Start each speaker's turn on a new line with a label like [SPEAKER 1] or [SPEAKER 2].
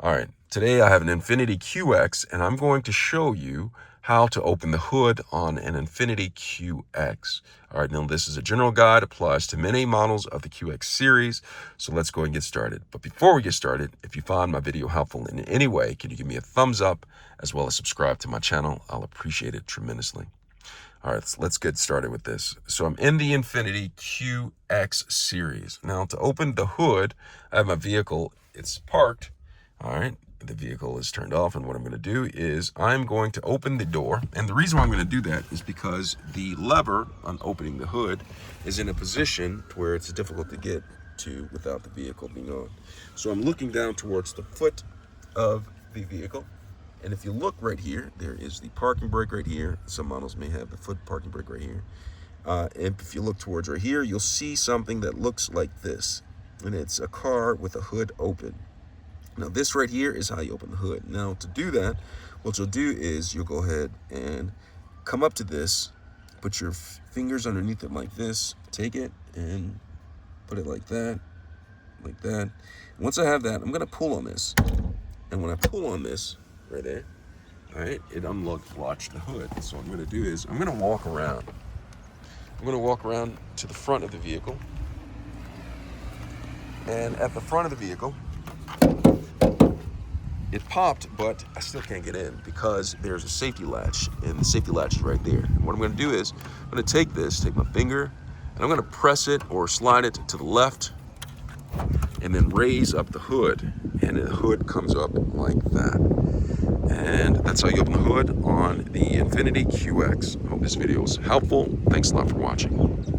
[SPEAKER 1] All right, today I have an Infiniti QX and I'm going to show you how to open the hood on an Infiniti QX. All right, now this is a general guide, applies to many models of the QX series. So let's go and get started. But before we get started, if you find my video helpful in any way, can you give me a thumbs up as well as subscribe to my channel? I'll appreciate it tremendously. All right, so let's get started with this. So I'm in the Infiniti QX series. Now to open the hood, I have my vehicle, it's parked. All right, the vehicle is turned off, and what I'm going to do is I'm going to open the door. And the reason why I'm going to do that is because the lever on opening the hood is in a position where it's difficult to get to without the vehicle being on. So I'm looking down towards the foot of the vehicle. And if you look right here, there is the parking brake right here. Some models may have the foot parking brake right here. And if you look towards right here, you'll see something that looks like this. And it's a car with a hood open. Now this right here is how you open the hood. Now to do that, what you'll do is you'll go ahead and come up to this, put your fingers underneath it like this, take it and put it like that, like that. Once I have that, I'm gonna pull on this. And when I pull on this, right there, all right, it unlocks the hood. So what I'm gonna do is I'm gonna walk around. I'm gonna walk around to the front of the vehicle. And at the front of the vehicle, it popped, but I still can't get in because there's a safety latch, and the safety latch is right there. And what I'm gonna do is I'm gonna take my finger, and I'm gonna press it or slide it to the left, and then raise up the hood, and the hood comes up like that. And that's how you open the hood on the Infiniti QX. I hope this video was helpful. Thanks a lot for watching.